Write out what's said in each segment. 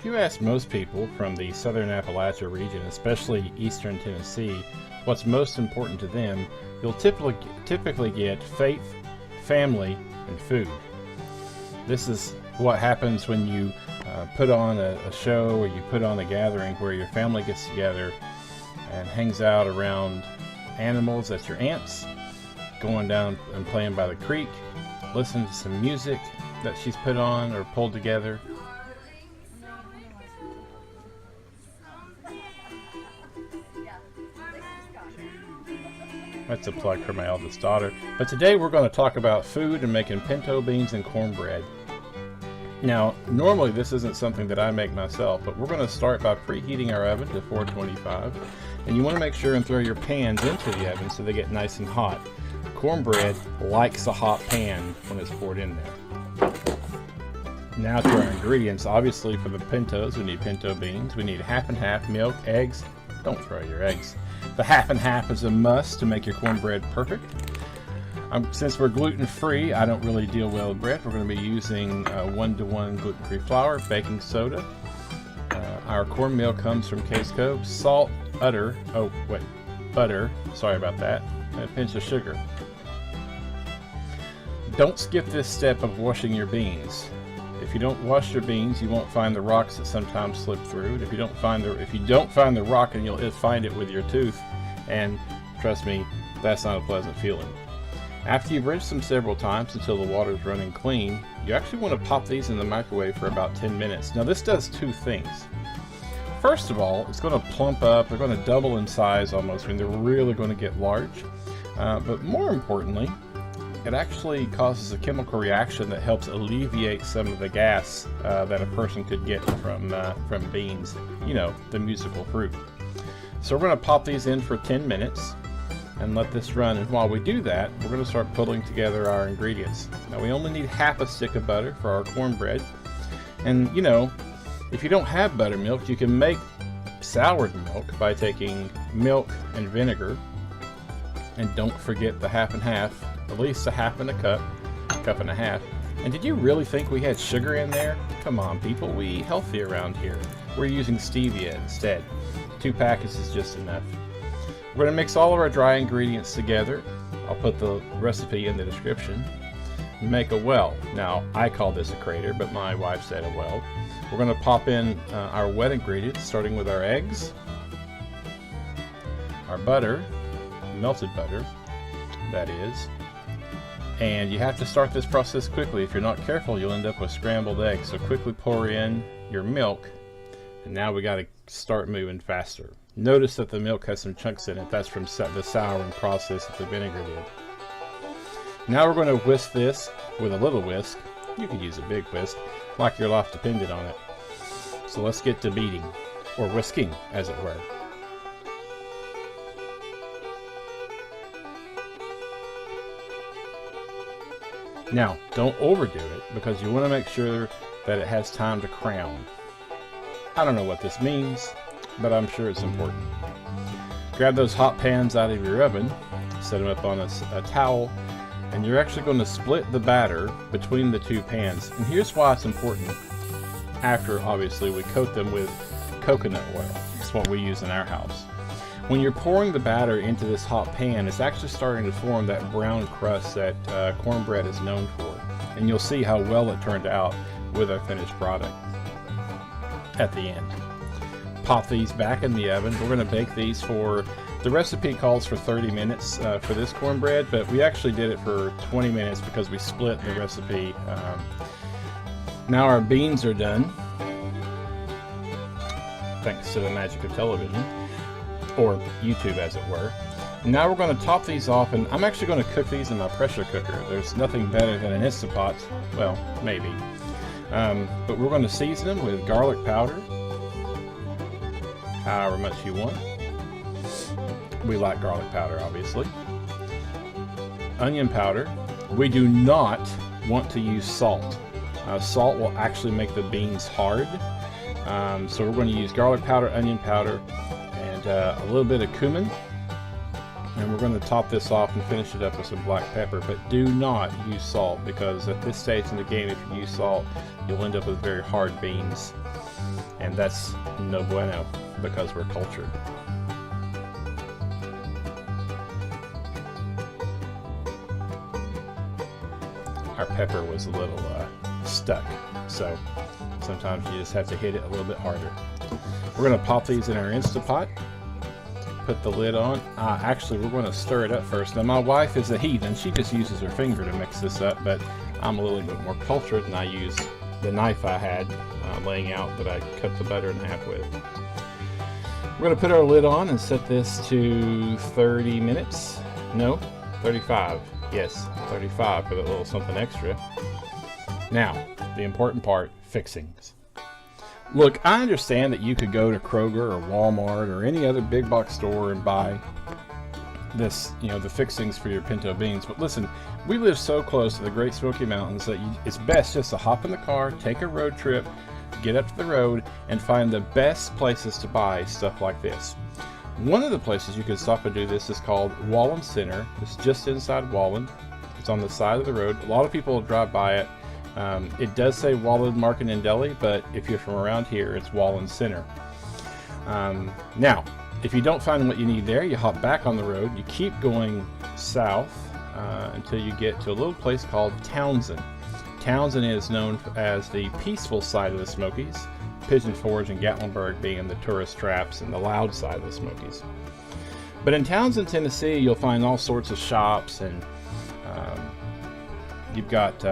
you ask most people from the southern Appalachia region, especially eastern Tennessee, what's most important to them, you'll typically get faith, family, and food. This is what happens when you put on a show, or you put on a gathering where your family gets together and hangs out around animals. That's your aunts, going down and playing by the creek, listening to some music that she's put on or pulled together. That's a plug for my eldest daughter. But today we're going to talk about food and making pinto beans and cornbread. Now, normally this isn't something that I make myself, but we're going to start by preheating our oven to 425. And you want to make sure and throw your pans into the oven so they get nice and hot. Cornbread likes a hot pan when it's poured in there. Now to our ingredients. Obviously for the pintos, we need pinto beans. We need half and half milk, eggs. Don't throw your eggs. The half and half is a must to make your cornbread perfect. Since we're gluten-free, I don't really deal well with bread. We're going to be using 1-to-1 gluten-free flour, baking soda. Our cornmeal comes from Cades Cove. Salt, butter, sorry about that, and a pinch of sugar. Don't skip this step of washing your beans. If you don't wash your beans, you won't find the rocks that sometimes slip through. And if you don't find the rock, and you'll find it with your tooth, and trust me, that's not a pleasant feeling. After you've rinsed them several times until the water's running clean, you actually want to pop these in the microwave for about 10 minutes. Now this does two things. First of all, it's going to plump up. They're going to double in size almost. I mean, they're really going to get large. But more importantly, it actually causes a chemical reaction that helps alleviate some of the gas that a person could get from beans, you know, the musical fruit. So we're going to pop these in for 10 minutes and let this run. And while we do that, we're going to start pulling together our ingredients. Now we only need half a stick of butter for our cornbread. And you know, if you don't have buttermilk, you can make soured milk by taking milk and vinegar. And don't forget the half and half. At least a half and a cup and a half. And did you really think we had sugar in there? Come on people, we eat healthy around here. We're using stevia instead. 2 packets is just enough. We're going to mix all of our dry ingredients together. I'll put the recipe in the description. Make a well. Now I call this a crater, but my wife said a well. We're going to pop in our wet ingredients, starting with our eggs, our butter, melted butter, that is. And you have to start this process quickly. If you're not careful, you'll end up with scrambled eggs. So quickly pour in your milk. And now we got to start moving faster. Notice that the milk has some chunks in it. That's from the souring process that the vinegar did. Now we're going to whisk this with a little whisk. You could use a big whisk, like your life depended on it. So let's get to beating, or whisking, as it were. Now, don't overdo it, because you want to make sure that it has time to crown. I don't know what this means, but I'm sure it's important. Grab those hot pans out of your oven, set them up on a towel, and you're actually going to split the batter between the 2 pans. And here's why it's important. After, obviously, we coat them with coconut oil. That's what we use in our house. When you're pouring the batter into this hot pan, it's actually starting to form that brown crust that cornbread is known for. And you'll see how well it turned out with our finished product at the end. Pop these back in the oven. We're going to bake these for, the recipe calls for 30 minutes for this cornbread, but we actually did it for 20 minutes because we split the recipe. Now our beans are done, thanks to the magic of television. Or YouTube, as it were. Now we're going to top these off, and I'm actually going to cook these in my pressure cooker. There's nothing better than an Instant Pot. Well, maybe. But we're going to season them with garlic powder, however much you want. We like garlic powder, obviously. Onion powder. We do not want to use salt. Salt will actually make the beans hard. So we're going to use garlic powder, onion powder, and a little bit of cumin. And we're going to top this off and finish it up with some black pepper. But do not use salt, because at this stage in the game, if you use salt, you'll end up with very hard beans. And that's no bueno because we're cultured. Our pepper was a little stuck, so sometimes you just have to hit it a little bit harder. We're going to pop these in our Instapot, put the lid on. Actually, we're going to stir it up first. Now, my wife is a heathen. She just uses her finger to mix this up, but I'm a little bit more cultured, and I use the knife I had laying out that I cut the butter in half with. We're going to put our lid on and set this to 30 minutes. No, 35. Yes, 35 for that little something extra. Now, the important part, fixings. Look, I understand that you could go to Kroger or Walmart or any other big box store and buy this, the fixings for your pinto beans. But listen, we live so close to the Great Smoky Mountains that it's best just to hop in the car, take a road trip, get up to the road, and find the best places to buy stuff like this. One of the places you can stop and do this is called Wallen Center. It's just inside Wallen. It's on the side of the road. A lot of people drive by it. It does say Wallen Market and Deli, but if you're from around here, it's Wallen Center. Now, if you don't find what you need there, you hop back on the road. You keep going south until you get to a little place called Townsend. Townsend is known as the peaceful side of the Smokies. Pigeon Forge and Gatlinburg being the tourist traps and the loud side of the Smokies. But in Townsend, Tennessee, you'll find all sorts of shops, and you've got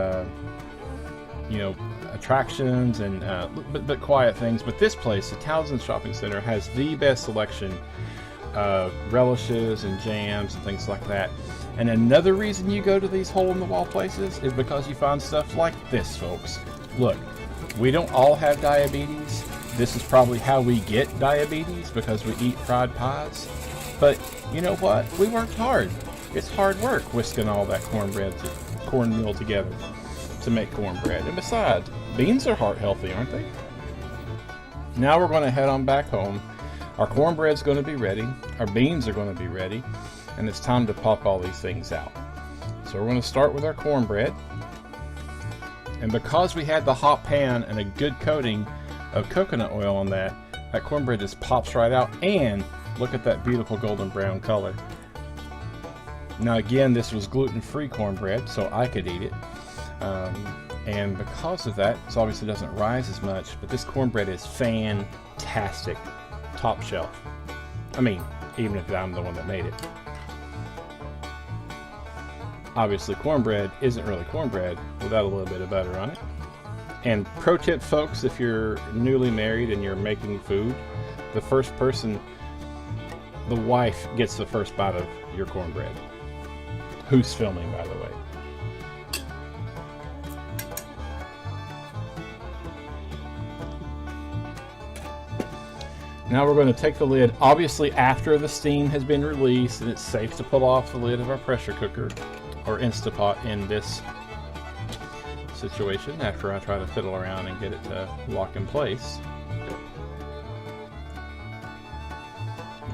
attractions and but quiet things. But this place, the Townsend Shopping Center, has the best selection of relishes and jams and things like that. And another reason you go to these hole-in-the-wall places is because you find stuff like this, folks. Look. We don't all have diabetes. This is probably how we get diabetes, because we eat fried pies. But you know what? We worked hard. It's hard work whisking all that cornmeal together to make cornbread. And besides, beans are heart healthy, aren't they? Now we're going to head on back home. Our cornbread's going to be ready. Our beans are going to be ready. And it's time to pop all these things out. So we're going to start with our cornbread. And because we had the hot pan and a good coating of coconut oil on that, that cornbread just pops right out. And look at that beautiful golden brown color. Now again, this was gluten-free cornbread, so I could eat it. And because of that, it obviously doesn't rise as much, but this cornbread is fantastic. Top shelf. I mean, even if I'm the one that made it. Obviously, cornbread isn't really cornbread without a little bit of butter on it. And pro tip, folks, if you're newly married and you're making food, the first person, the wife, gets the first bite of your cornbread. Who's filming, by the way? Now we're going to take the lid, obviously after the steam has been released and it's safe to pull off the lid of our pressure cooker or Instapot in this situation, after I try to fiddle around and get it to lock in place.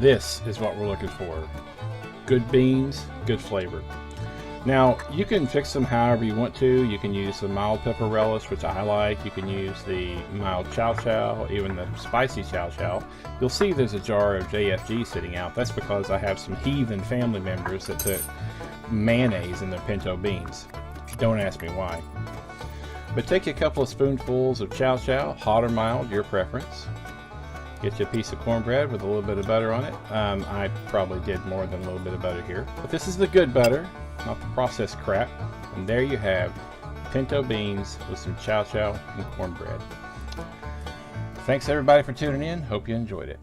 This is what we're looking for. Good beans, good flavor. Now, you can fix them however you want to. You can use the mild pepper relish, which I like. You can use the mild chow chow, even the spicy chow chow. You'll see there's a jar of JFG sitting out. That's because I have some heathen family members that put mayonnaise in their pinto beans. Don't ask me why. But take a couple of spoonfuls of chow chow, hot or mild, your preference. Get you a piece of cornbread with a little bit of butter on it. I probably did more than a little bit of butter here. But this is the good butter, not the processed crap. And there you have pinto beans with some chow chow and cornbread. Thanks everybody for tuning in. Hope you enjoyed it.